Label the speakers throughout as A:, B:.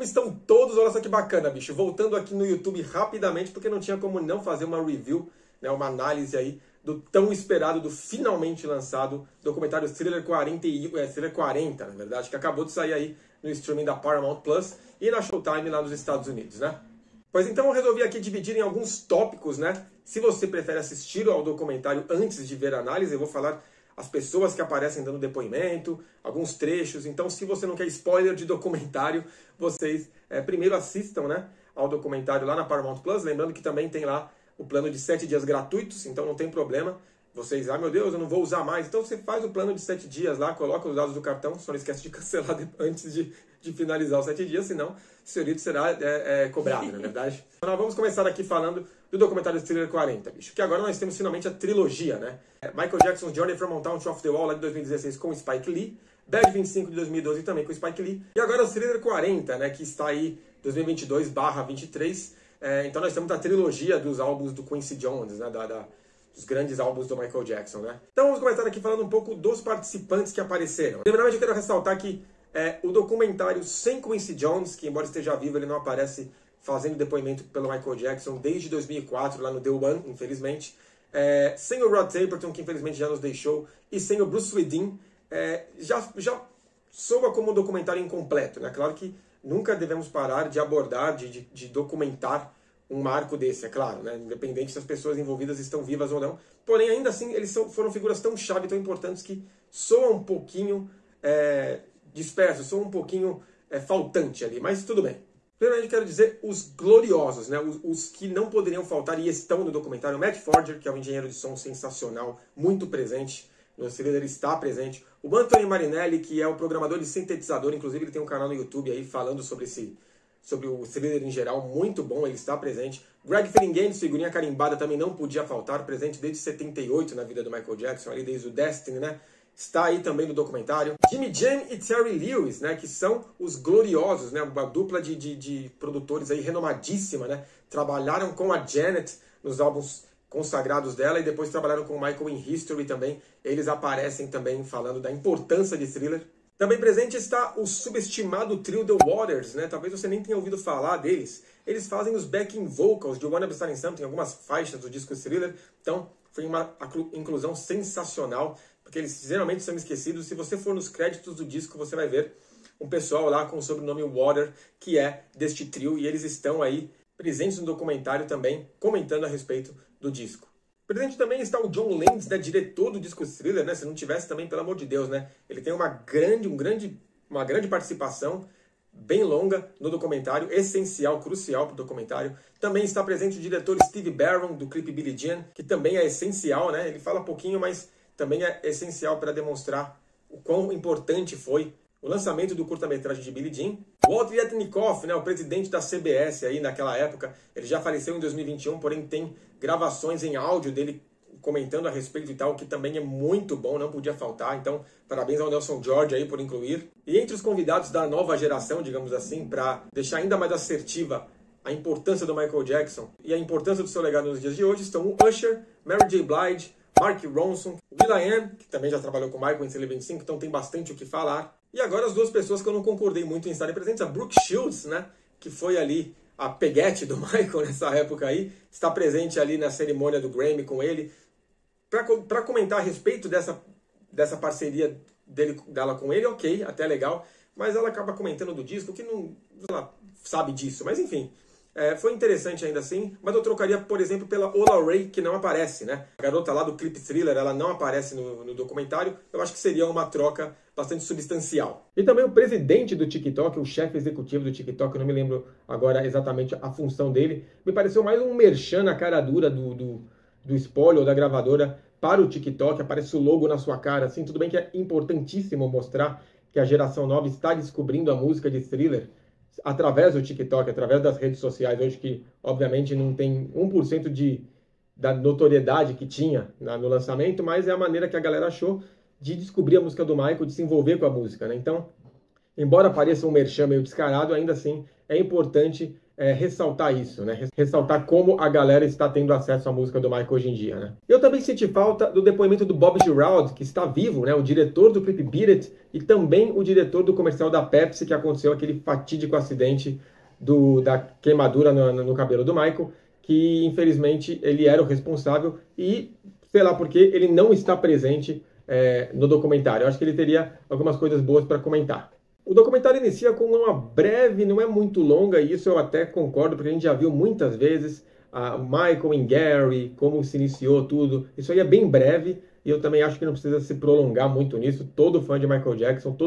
A: como estão todos? Olha só que bacana, bicho. Voltando aqui no YouTube rapidamente, porque não tinha como não fazer uma review, né, uma análise aí do tão esperado, do finalmente lançado documentário Thriller 40, Thriller 40, na verdade, que acabou de sair aí no streaming da Paramount Plus e na Showtime lá nos Estados Unidos, né? Pois então eu resolvi aqui dividir em alguns tópicos, né? Se você prefere assistir ao documentário antes de ver a análise, eu vou falar as pessoas que aparecem dando depoimento, alguns trechos. Então, se você não quer spoiler de documentário, vocês primeiro assistam, né, ao documentário lá na Paramount Plus. Lembrando que também tem lá o plano de 7 dias gratuitos, então não tem problema. Vocês, meu Deus, eu não vou usar mais. Então você faz o plano de 7 dias lá, coloca os dados do cartão, só não esquece de cancelar antes de finalizar os 7 dias, senão o senhorito será cobrado, não é verdade? Então nós vamos começar aqui falando do documentário Thriller 40, bicho. Que agora nós temos finalmente a trilogia, né? Michael Jackson's Journey from Mountain to Off the Wall, lá de 2016, com Spike Lee. Bad 25 de 2012 também com Spike Lee. E agora o Thriller 40, né? Que está aí 2022/23. Então nós temos a trilogia dos álbuns do Quincy Jones, né? Dos grandes álbuns do Michael Jackson, né? Então vamos começar aqui falando um pouco dos participantes que apareceram. Primeiramente eu quero ressaltar que o documentário sem Quincy Jones, que embora esteja vivo, ele não aparece fazendo depoimento pelo Michael Jackson desde 2004, lá no The One, infelizmente. Sem o Rod Temperton, que infelizmente já nos deixou, e sem o Bruce Swedien, já soa como um documentário incompleto, né? Claro que nunca devemos parar de abordar, de documentar um marco desse, é claro, né? Independente se as pessoas envolvidas estão vivas ou não. Porém, ainda assim, eles foram figuras tão chave, tão importantes, que soam um pouquinho dispersos, soam um pouquinho faltante ali, mas tudo bem. Primeiramente, quero dizer os gloriosos, né? Os que não poderiam faltar e estão no documentário. Matt Forger, que é um engenheiro de som sensacional, muito presente. No Thriller ele está presente. O Anthony Marinelli, que é o programador de sintetizador, inclusive ele tem um canal no YouTube aí falando sobre o Thriller em geral, muito bom, ele está presente. Greg Phillinganes, figurinha carimbada, também não podia faltar, presente desde 78 na vida do Michael Jackson, ali desde o Destiny, né? Está aí também no documentário. Jimmy Jam e Terry Lewis, né, que são os gloriosos, né, uma dupla de produtores aí renomadíssima, né, trabalharam com a Janet nos álbuns consagrados dela e depois trabalharam com o Michael em History também. Eles aparecem também falando da importância de Thriller. Também presente está o subestimado trio The Waters, né, talvez você nem tenha ouvido falar deles. Eles fazem os backing vocals de Wanna Be Starting Something, algumas faixas do disco Thriller, então foi uma inclusão sensacional, porque eles geralmente são esquecidos. Se você for nos créditos do disco, você vai ver um pessoal lá com o sobrenome Water, que é deste trio, e eles estão aí presentes no documentário também, comentando a respeito do disco. Presente também está o John Landis, né, diretor do disco Thriller, né? Se não tivesse também, pelo amor de Deus, né? Ele tem uma grande participação, bem longa no documentário, essencial, crucial para o documentário. Também está presente o diretor Steve Barron, do clipe Billie Jean, que também é essencial, né? Ele fala pouquinho, mas também é essencial para demonstrar o quão importante foi o lançamento do curta-metragem de Billie Jean. Walt Yetnikoff, né, o presidente da CBS aí naquela época, ele já faleceu em 2021, porém tem gravações em áudio dele comentando a respeito e tal, que também é muito bom, não podia faltar. Então, parabéns ao Nelson George aí por incluir. E entre os convidados da nova geração, digamos assim, para deixar ainda mais assertiva a importância do Michael Jackson e a importância do seu legado nos dias de hoje, estão o Usher, Mary J. Blige, Mark Ronson, will.i.am, que também já trabalhou com o Michael em Thriller 25, então tem bastante o que falar. E agora as duas pessoas que eu não concordei muito em estarem presentes, a Brooke Shields, né, que foi ali a peguete do Michael nessa época aí, está presente ali na cerimônia do Grammy com ele, para comentar a respeito dessa parceria dela com ele, ok, até legal, mas ela acaba comentando do disco, que não ela sabe disso, mas enfim. Foi interessante ainda assim, mas eu trocaria, por exemplo, pela Ola Ray, que não aparece, né? A garota lá do clipe Thriller, ela não aparece no documentário. Eu acho que seria uma troca bastante substancial. E também o presidente do TikTok, o chefe executivo do TikTok, eu não me lembro agora exatamente a função dele, me pareceu mais um merchan na cara dura do spoiler ou da gravadora para o TikTok. Aparece o logo na sua cara, assim, tudo bem que é importantíssimo mostrar que a geração nova está descobrindo a música de Thriller através do TikTok, através das redes sociais, hoje que, obviamente, não tem 1% da notoriedade que tinha no lançamento, mas é a maneira que a galera achou de descobrir a música do Michael, de se envolver com a música, né? Então, embora pareça um merchan meio descarado, ainda assim é importante ressaltar isso, né? Ressaltar como a galera está tendo acesso à música do Michael hoje em dia, né? Eu também senti falta do depoimento do Bob Giraldi, que está vivo, né? O diretor do clipe Beat It e também o diretor do comercial da Pepsi, que aconteceu aquele fatídico acidente da queimadura no cabelo do Michael, que infelizmente ele era o responsável e, sei lá porque, ele não está presente no documentário. Eu acho que ele teria algumas coisas boas para comentar. O documentário inicia com uma breve, não é muito longa, e isso eu até concordo, porque a gente já viu muitas vezes o Michael e Gary, como se iniciou tudo. Isso aí é bem breve, e eu também acho que não precisa se prolongar muito nisso. Todo fã de Michael Jackson,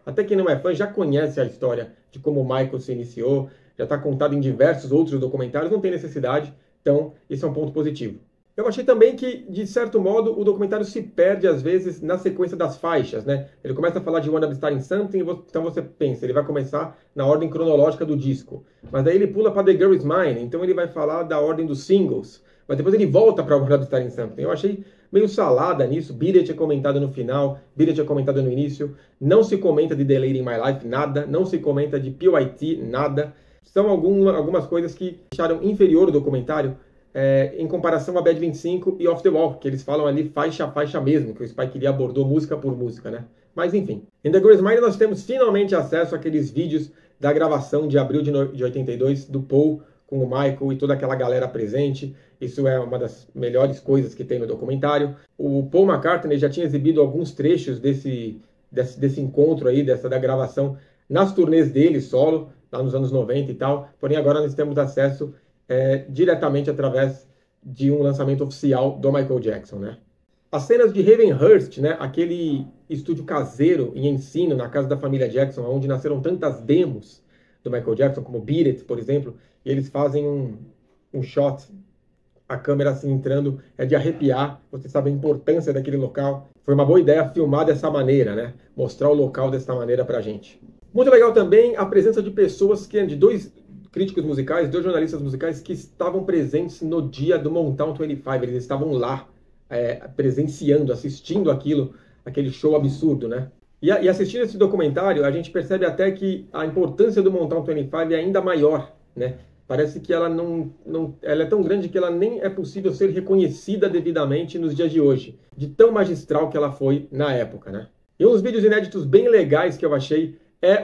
A: até quem não é fã, já conhece a história de como o Michael se iniciou, já está contado em diversos outros documentários, não tem necessidade, então isso é um ponto positivo. Eu achei também que, de certo modo, o documentário se perde, às vezes, na sequência das faixas, né? Ele começa a falar de Wanna Be Starting Something, então você pensa, ele vai começar na ordem cronológica do disco. Mas daí ele pula para The Girl Is Mine, então ele vai falar da ordem dos singles. Mas depois ele volta para Wanna Be Starting Something. Eu achei meio salada nisso. Beat It é comentado no final, Beat It é comentado no início. Não se comenta de The Lady in My Life, nada. Não se comenta de PYT, nada. São algumas coisas que deixaram inferior o documentário, em comparação a Bad 25 e Off the Wall, que eles falam ali faixa a faixa mesmo, que o Spike Lee abordou música por música, né? Mas enfim. Em The Girl Is Mine nós temos finalmente acesso àqueles vídeos da gravação de abril de 82 do Paul com o Michael e toda aquela galera presente. Isso é uma das melhores coisas que tem no documentário. O Paul McCartney já tinha exibido alguns trechos desse encontro aí, da gravação, nas turnês dele, solo, lá nos anos 90 e tal. Porém agora nós temos acesso diretamente através de um lançamento oficial do Michael Jackson, né? As cenas de Ravenhurst, né, aquele estúdio caseiro em ensino na casa da família Jackson, onde nasceram tantas demos do Michael Jackson, como Beat It, por exemplo, e eles fazem um shot, a câmera assim entrando, é de arrepiar, você sabe a importância daquele local. Foi uma boa ideia filmar dessa maneira, né? Mostrar o local dessa maneira pra gente. Muito legal também a presença de pessoas de dois críticos musicais, dois jornalistas musicais que estavam presentes no dia do Motown 25. Eles estavam lá, presenciando, assistindo aquele show absurdo, né? E assistindo esse documentário, a gente percebe até que a importância do Motown 25 é ainda maior, né? Parece que ela ela é tão grande que ela nem é possível ser reconhecida devidamente nos dias de hoje, de tão magistral que ela foi na época, né? E um dos vídeos inéditos bem legais que eu achei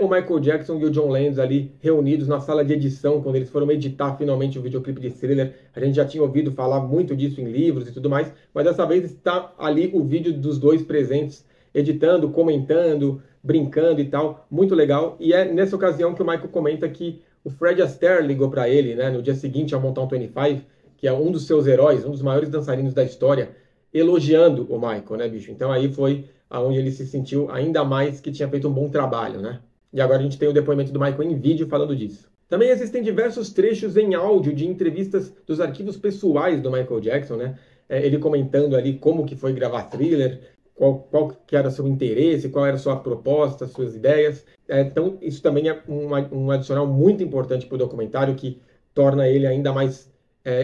A: o Michael Jackson e o John Lennon ali reunidos na sala de edição, quando eles foram editar finalmente o videoclipe de Thriller. A gente já tinha ouvido falar muito disso em livros e tudo mais, mas dessa vez está ali o vídeo dos dois presentes, editando, comentando, brincando e tal. Muito legal. E é nessa ocasião que o Michael comenta que o Fred Astaire ligou para ele, né, no dia seguinte ao Motown 25, que é um dos seus heróis, um dos maiores dançarinos da história, elogiando o Michael, né, bicho? Então aí foi aonde ele se sentiu ainda mais que tinha feito um bom trabalho, né? E agora a gente tem o depoimento do Michael em vídeo falando disso. Também existem diversos trechos em áudio de entrevistas dos arquivos pessoais do Michael Jackson, né? Ele comentando ali como que foi gravar Thriller, qual que era o seu interesse, qual era a sua proposta, suas ideias. Então isso também é um adicional muito importante para o documentário, que torna ele ainda mais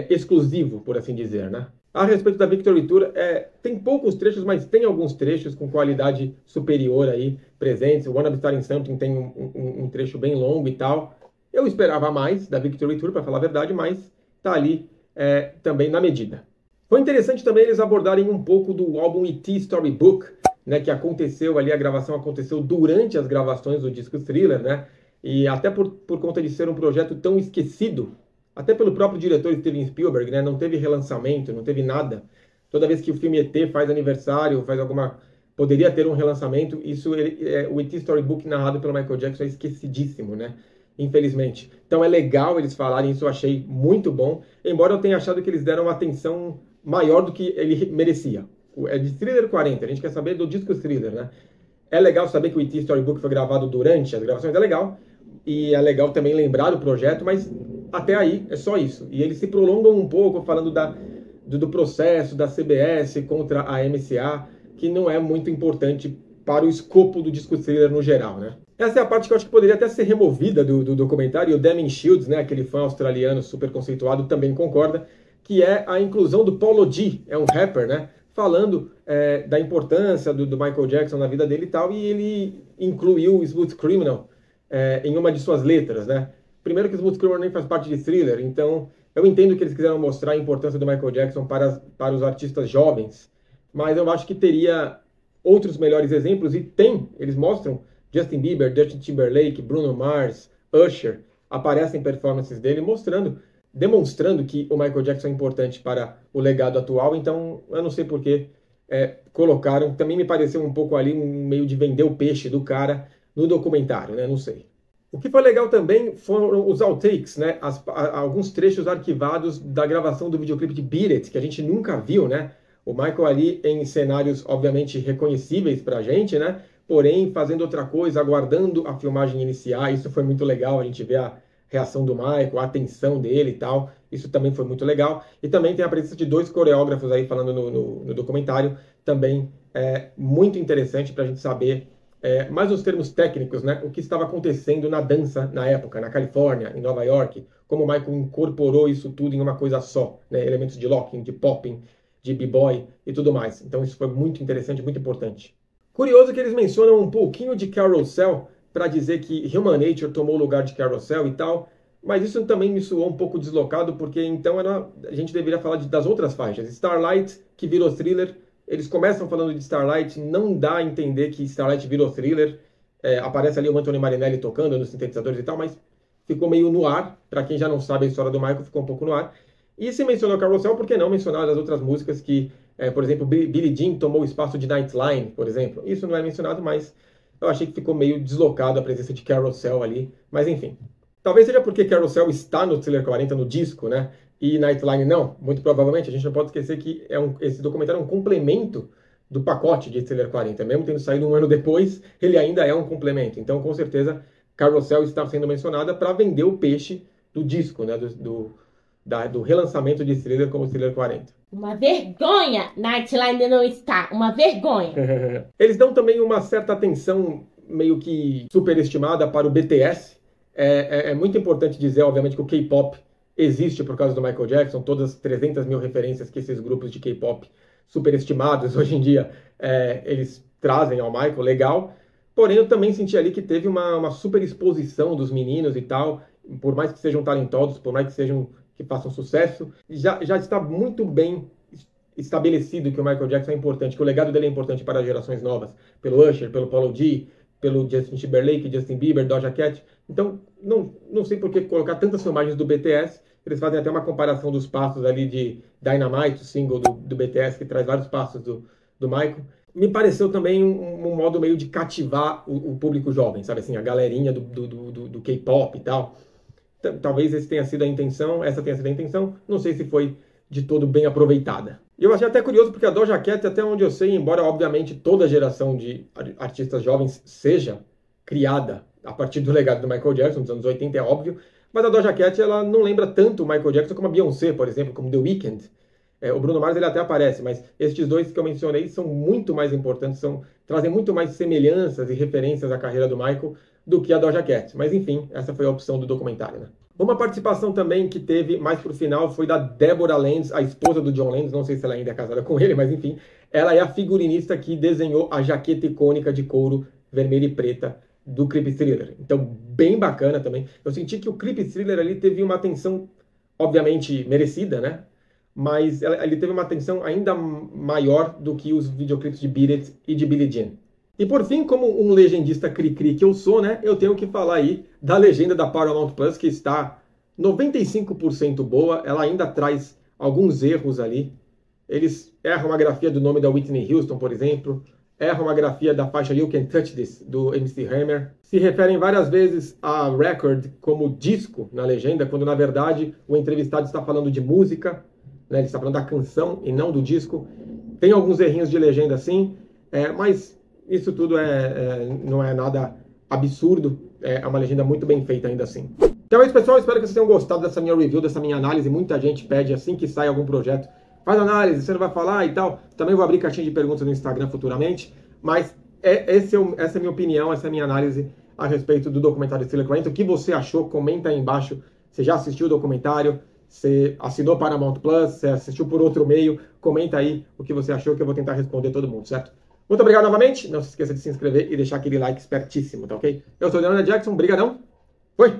A: exclusivo, por assim dizer, né? A respeito da Victory Tour, tem poucos trechos, mas tem alguns trechos com qualidade superior aí presentes. O Wanna Be Starting Something tem um trecho bem longo e tal. Eu esperava mais da Victory Tour, para falar a verdade, mas tá ali também na medida. Foi interessante também eles abordarem um pouco do álbum E.T. Storybook, né, que aconteceu ali, a gravação aconteceu durante as gravações do disco Thriller, né? E até por conta de ser um projeto tão esquecido, até pelo próprio diretor Steven Spielberg, né? Não teve relançamento, não teve nada. Toda vez que o filme E.T. faz aniversário, poderia ter um relançamento, o E.T. Storybook narrado pelo Michael Jackson é esquecidíssimo, né? Infelizmente. Então é legal eles falarem isso, eu achei muito bom, embora eu tenha achado que eles deram uma atenção maior do que ele merecia. É de Thriller 40, a gente quer saber do disco Thriller, né? É legal saber que o E.T. Storybook foi gravado durante as gravações, é legal. E é legal também lembrar do projeto, mas até aí é só isso. E eles se prolongam um pouco falando do processo da CBS contra a MCA, que não é muito importante para o escopo do disco Thriller no geral, né? Essa é a parte que eu acho que poderia até ser removida do documentário, e o Damien Shields, né, aquele fã australiano super conceituado, também concorda, que é a inclusão do Paulo G, é um rapper, né, falando da importância do Michael Jackson na vida dele e tal, e ele incluiu o Smooth Criminal em uma de suas letras, né? Primeiro que Smooth Criminal nem faz parte de Thriller, então eu entendo que eles quiseram mostrar a importância do Michael Jackson para os artistas jovens, mas eu acho que teria outros melhores exemplos, e eles mostram Justin Bieber, Justin Timberlake, Bruno Mars, Usher, aparecem performances dele demonstrando que o Michael Jackson é importante para o legado atual, então eu não sei por que colocaram, também me pareceu um pouco ali um meio de vender o peixe do cara no documentário, né? Não sei. O que foi legal também foram os outtakes, né? Alguns trechos arquivados da gravação do videoclipe de Beat It, que a gente nunca viu, né? O Michael ali em cenários, obviamente, reconhecíveis pra gente, né? Porém, fazendo outra coisa, aguardando a filmagem iniciar. Isso foi muito legal, a gente vê a reação do Michael, a atenção dele e tal. Isso também foi muito legal. E também tem a presença de 2 coreógrafos aí falando no documentário. Também muito interessante pra gente saber mais os termos técnicos, né? O que estava acontecendo na dança na época, na Califórnia, em Nova York. Como o Michael incorporou isso tudo em uma coisa só, né? Elementos de locking, de popping, de b-boy e tudo mais. Então isso foi muito interessante, muito importante. Curioso que eles mencionam um pouquinho de Carousel para dizer que Human Nature tomou o lugar de Carousel e tal, mas isso também me soou um pouco deslocado, porque então a gente deveria falar das outras faixas. Starlight, que virou Thriller, eles começam falando de Starlight, não dá a entender que Starlight virou Thriller, aparece ali o Anthony Marinelli tocando nos sintetizadores e tal, mas ficou meio no ar, para quem já não sabe a história do Michael, ficou um pouco no ar. E se mencionou Carousel, por que não mencionar as outras músicas que, por exemplo, Billie Jean tomou o espaço de Nightline, por exemplo. Isso não é mencionado, mas eu achei que ficou meio deslocado a presença de Carousel ali. Mas enfim, talvez seja porque Carousel está no Thriller 40, no disco, né? E Nightline não. Muito provavelmente, a gente não pode esquecer que esse documentário é um complemento do pacote de Thriller 40. Mesmo tendo saído um ano depois, ele ainda é um complemento. Então, com certeza, Carousel está sendo mencionada para vender o peixe do disco, né? Do relançamento de Thriller como Thriller 40.
B: Uma vergonha! Nightline não está. Uma vergonha!
A: Eles dão também uma certa atenção meio que superestimada para o BTS. É muito importante dizer, obviamente, que o K-pop existe por causa do Michael Jackson. Todas as 300 mil referências que esses grupos de K-pop superestimados hoje em dia eles trazem ao Michael, legal. Porém, eu também senti ali que teve uma super exposição dos meninos e tal. Por mais que sejam talentosos, por mais que façam sucesso, já está muito bem estabelecido que o Michael Jackson é importante, que o legado dele é importante para as gerações novas, pelo Usher, pelo Paulo D, pelo Justin Timberlake, Justin Bieber, Doja Cat. Então, não sei por que colocar tantas filmagens do BTS. Eles fazem até uma comparação dos passos ali de Dynamite, o single do BTS, que traz vários passos do Michael. Me pareceu também um modo meio de cativar o público jovem, sabe assim, a galerinha do K-pop e tal. Talvez essa tenha sido a intenção, não sei se foi de todo bem aproveitada. E eu achei até curioso porque a Doja Cat, até onde eu sei, embora obviamente toda geração de artistas jovens seja criada a partir do legado do Michael Jackson, dos anos 80, é óbvio, mas a Doja Cat ela não lembra tanto o Michael Jackson como a Beyoncé, por exemplo, como The Weeknd. O Bruno Mars ele até aparece, mas estes dois que eu mencionei são muito mais importantes, trazem muito mais semelhanças e referências à carreira do Michael do que a Doja Cat. Mas enfim, essa foi a opção do documentário, né? Uma participação também que teve mais pro final foi da Deborah Lenz, a esposa do John Lenz, não sei se ela ainda é casada com ele, mas enfim, ela é a figurinista que desenhou a jaqueta icônica de couro vermelha e preta do Clip Thriller. Então, bem bacana também. Eu senti que o Clip Thriller ali teve uma atenção, obviamente, merecida, né? Mas ele teve uma atenção ainda maior do que os videoclipes de Beat It e de Billie Jean. E por fim, como um legendista cri-cri que eu sou, né, eu tenho que falar aí da legenda da Paramount Plus, que está 95% boa, ela ainda traz alguns erros ali. Eles erram a grafia do nome da Whitney Houston, por exemplo, erram a grafia da faixa You Can Touch This, do MC Hammer. Se referem várias vezes a record como disco na legenda, quando na verdade o entrevistado está falando de música, né, ele está falando da canção e não do disco. Tem alguns errinhos de legenda sim, mas isso tudo não é nada absurdo, é uma legenda muito bem feita ainda assim. Então é isso, pessoal, espero que vocês tenham gostado dessa minha review, dessa minha análise. Muita gente pede assim que sai algum projeto, faz análise, você não vai falar e tal. Também vou abrir caixinha de perguntas no Instagram futuramente, mas essa é a minha opinião, essa é a minha análise a respeito do documentário Thriller 40. O que você achou? Comenta aí embaixo. Você já assistiu o documentário? Você assinou Paramount Plus? Você assistiu por outro meio? Comenta aí o que você achou, que eu vou tentar responder todo mundo, certo? Muito obrigado novamente. Não se esqueça de se inscrever e deixar aquele like espertíssimo, tá ok? Eu sou o Leonardo Jackson. Brigadão. Fui!